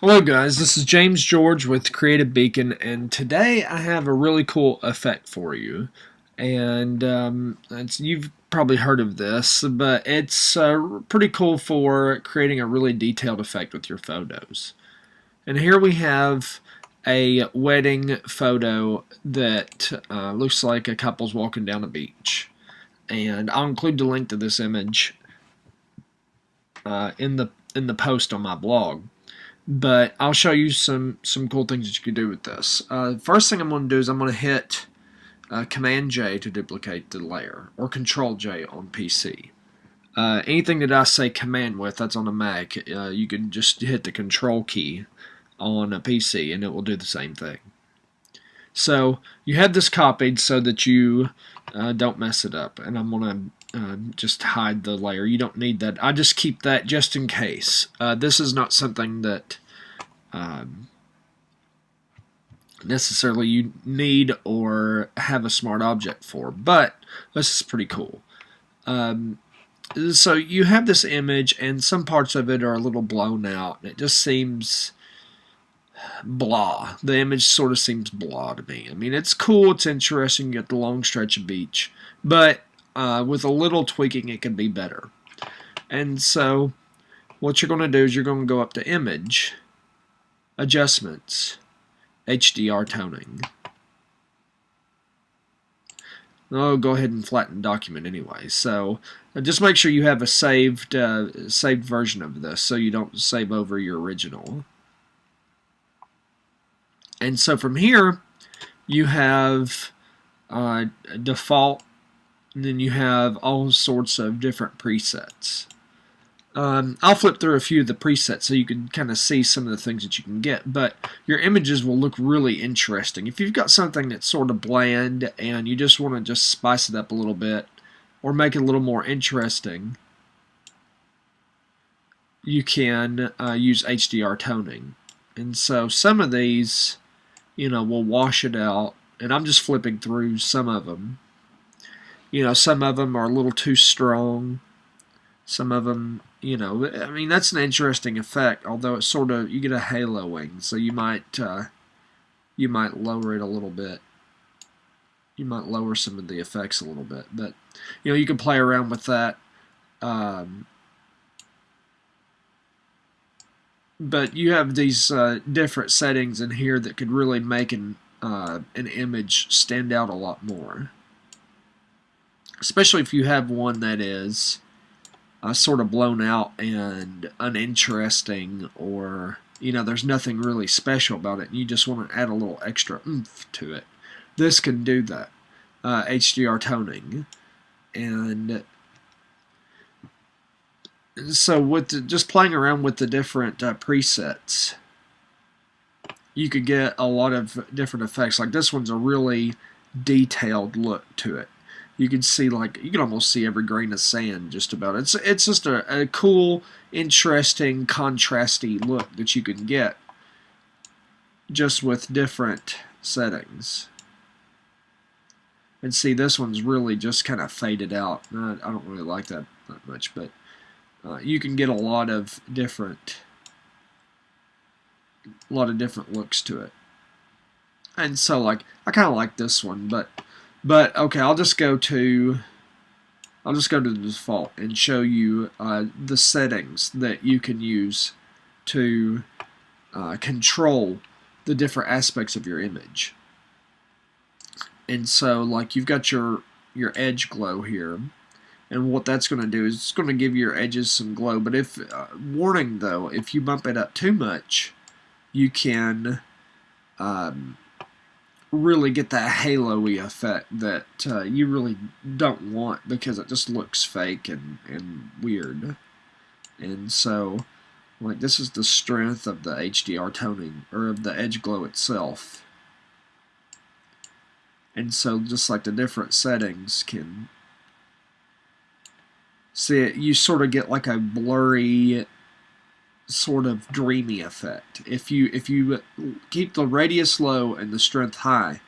Hello guys, this is James George with Creative Beacon, and today I have a really cool effect for you. And you've probably heard of this, but it's pretty cool for creating a really detailed effect with your photos. And here we have a wedding photo that looks like a couple's walking down a beach. And I'll include the link to this image in the post on my blog. But I'll show you some cool things that you can do with this. First thing I'm going to do is I'm going to hit Command J to duplicate the layer, or Control J on PC. Anything that I say Command with, that's on a Mac, you can just hit the Control key on a PC and it will do the same thing. So you have this copied so that you don't mess it up, and I'm going to just hide the layer. You don't need that. I just keep that just in case. This is not something that necessarily you need or have a smart object for, but this is pretty cool. So you have this image, and some parts of it are a little blown out, and it just seems blah. The image sort of seems blah to me. I mean, it's cool, it's interesting, you get the long stretch of beach, but with a little tweaking it can be better. And so what you're going to do is you're going to go up to Image, Adjustments, HDR Toning. I'll go ahead and flatten the document anyway. So just make sure you have a saved version of this so you don't save over your original. And so from here, you have default, and then you have all sorts of different presets. I'll flip through a few of the presets so you can kind of see some of the things that you can get, but your images will look really interesting. If you've got something that's sort of bland and you just want to just spice it up a little bit or make it a little more interesting, you can use HDR toning. And so some of these, will wash it out, and I'm just flipping through some of them. Some of them are a little too strong. Some of them, I mean, that's an interesting effect, although it's sort of, you get a haloing, so you might lower it a little bit. You might lower some of the effects a little bit, but, you can play around with that. But you have these different settings in here that could really make an image stand out a lot more. Especially if you have one that is sort of blown out and uninteresting, or there's nothing really special about it and you just want to add a little extra oomph to it. This can do that. HDR toning. And so with just playing around with the different presets, you could get a lot of different effects. Like this one's a really detailed look to it. You can see, you can almost see every grain of sand just about. It's just a cool, interesting, contrasty look that you can get just with different settings. And see, this one's really just kind of faded out. I don't really like that much, but you can get a lot of different looks to it. And so, I kind of like this one, but okay, I'll just go to the default and show you the settings that you can use to control the different aspects of your image. And so, you've got your edge glow here, and what that's going to do is it's going to give your edges some glow. But if warning though, if you bump it up too much, you can really get that halo-y effect that you really don't want, because it just looks fake and weird. And so, this is the strength of the HDR toning, or of the edge glow itself. And so, just the different settings can see it, you sort of get a blurry, sort of dreamy effect. If you keep the radius low and the strength high,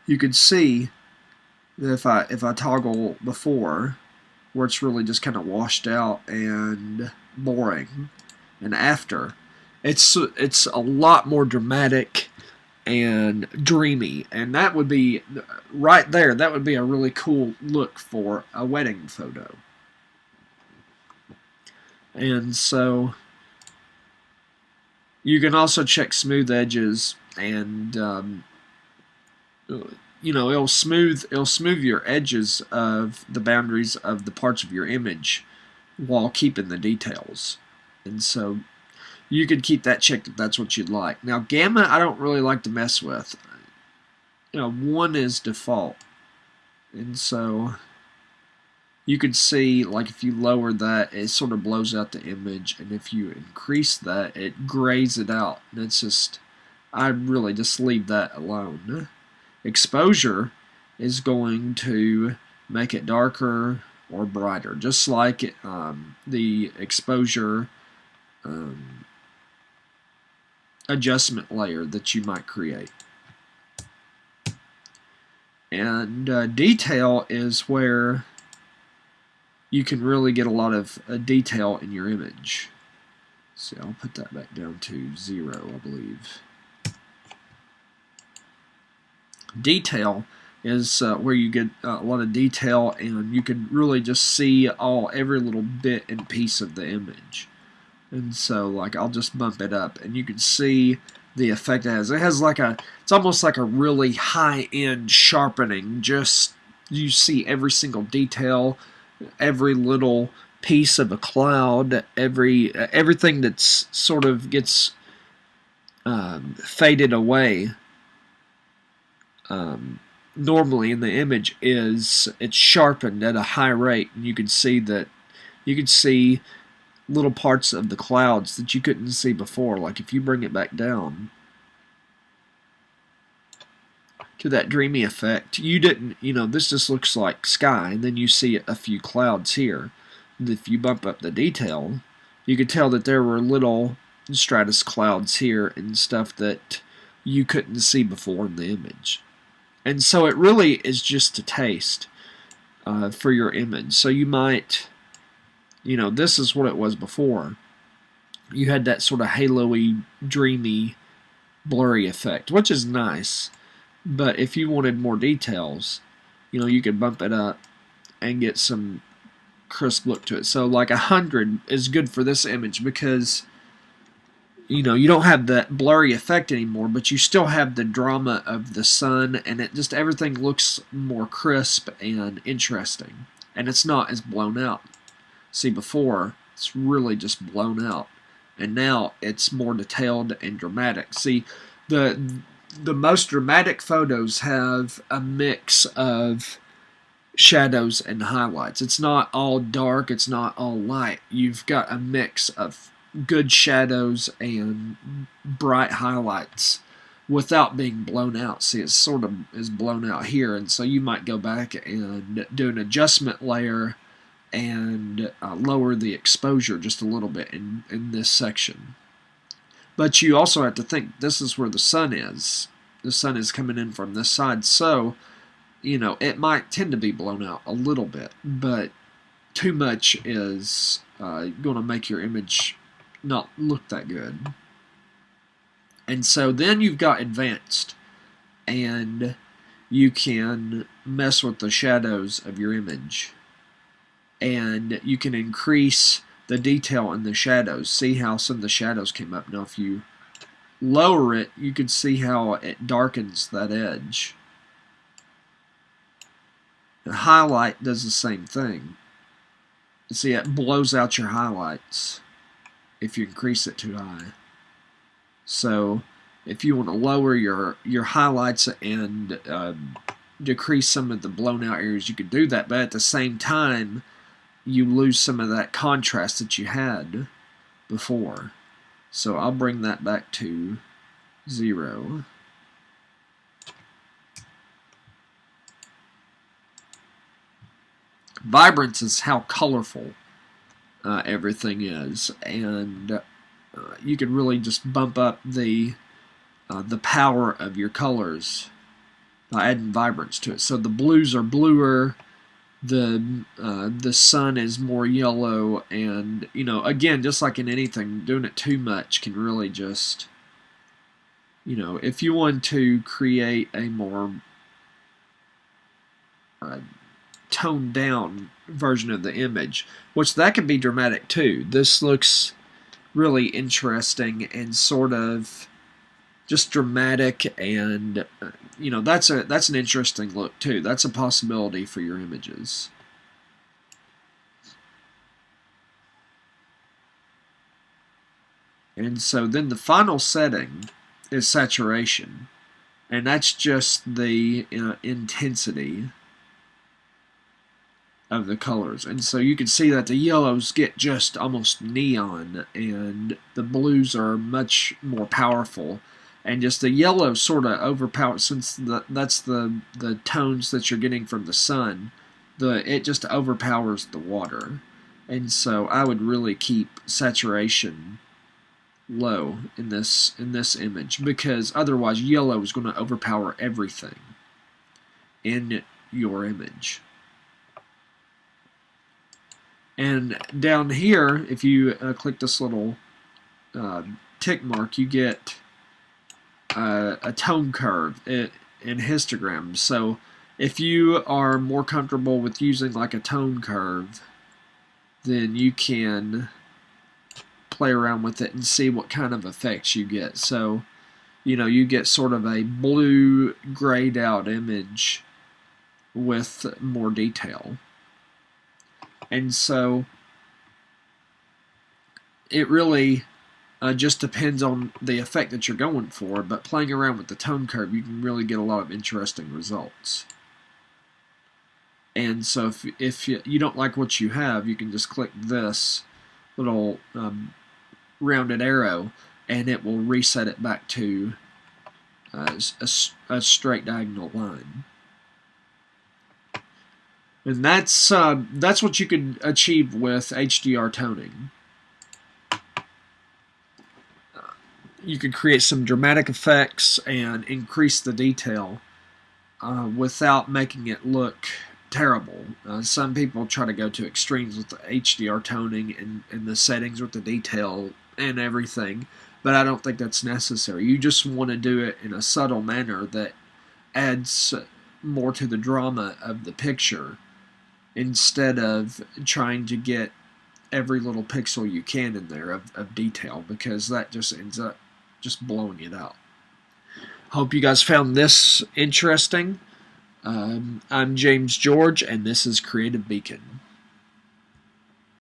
you can see that if I toggle before, where it's really just kind of washed out and boring, and after, it's a lot more dramatic and dreamy, and that would be right there. That would be a really cool look for a wedding photo. And so you can also check smooth edges, and you know, it'll smooth your edges of the boundaries of the parts of your image while keeping the details. And so you could keep that checked if that's what you'd like. Now gamma I don't really like to mess with. You know, 1 is default. And so you could see, like, if you lower that, it sort of blows out the image, and if you increase that, it grays it out. And it's just, I'd really just leave that alone. Exposure is going to make it darker or brighter, just like the exposure adjustment layer that you might create. And detail is where you can really get a lot of detail in your image. So I'll put that back down to 0, I believe. Detail is where you get a lot of detail, and you can really just see every little bit and piece of the image. And so, like, I'll just bump it up, and you can see the effect it has. It has like it's almost like a really high-end sharpening. Just, you see every single detail, every little piece of a cloud, everything that's sort of gets faded away. Normally in the image it's sharpened at a high rate, and you can see little parts of the clouds that you couldn't see before. Like if you bring it back down to that dreamy effect, you know, this just looks like sky, and then you see a few clouds here. And if you bump up the detail, you could tell that there were little stratus clouds here and stuff that you couldn't see before in the image. And so it really is just a taste for your image. So you might, you know, this is what it was before. You had that sort of halo-y, dreamy, blurry effect, which is nice. But if you wanted more details, you know, you could bump it up and get some crisp look to it. So like 100 is good for this image because, you know, you don't have that blurry effect anymore, but you still have the drama of the sun, and it just, everything looks more crisp and interesting, and it's not as blown out. See, before it's really just blown out, and now it's more detailed and dramatic. See, the most dramatic photos have a mix of shadows and highlights. It's not all dark, it's not all light. You've got a mix of good shadows and bright highlights without being blown out. See, it sort of is blown out here, and so you might go back and do an adjustment layer and lower the exposure just a little bit in this section. But you also have to think, this is where the sun is. The sun is coming in from this side, so, you know, it might tend to be blown out a little bit, but too much is going to make your image not look that good. And so then you've got advanced, and you can mess with the shadows of your image, and you can increase the detail in the shadows. See how some of the shadows came up. Now if you lower it, you can see how it darkens that edge. The highlight does the same thing. See, it blows out your highlights if you increase it too high. So if you want to lower your highlights and decrease some of the blown out areas, you could do that, but at the same time you lose some of that contrast that you had before. So I'll bring that back to 0. Vibrance is how colorful everything is, and you can really just bump up the power of your colors by adding vibrance to it. So the blues are bluer, the sun is more yellow, and again, just like in anything, doing it too much can really just, if you want to create a more uh, toned down version of the image, which that can be dramatic too. This looks really interesting and sort of just dramatic, and that's an interesting look too. That's a possibility for your images. And so then the final setting is saturation, and that's just the intensity of the colors. And so you can see that the yellows get just almost neon, and the blues are much more powerful, and just the yellow sort of overpowers, since that's the tones that you're getting from the sun. It just overpowers the water, and so I would really keep saturation low in this image, because otherwise yellow is going to overpower everything in your image. And down here, if you click this little tick mark, you get a tone curve in histogram. So if you are more comfortable with using like a tone curve, then you can play around with it and see what kind of effects you get. So you get sort of a blue grayed out image with more detail. And so it really just depends on the effect that you're going for, but playing around with the tone curve, you can really get a lot of interesting results. And so if you don't like what you have, you can just click this little rounded arrow, and it will reset it back to a straight diagonal line. And that's what you can achieve with HDR toning. You can create some dramatic effects and increase the detail without making it look terrible. Some people try to go to extremes with the HDR toning and the settings with the detail and everything, but I don't think that's necessary. You just want to do it in a subtle manner that adds more to the drama of the picture, instead of trying to get every little pixel you can in there of detail, because that just ends up just blowing it out. Hope you guys found this interesting. I'm James George, and this is Creative Beacon.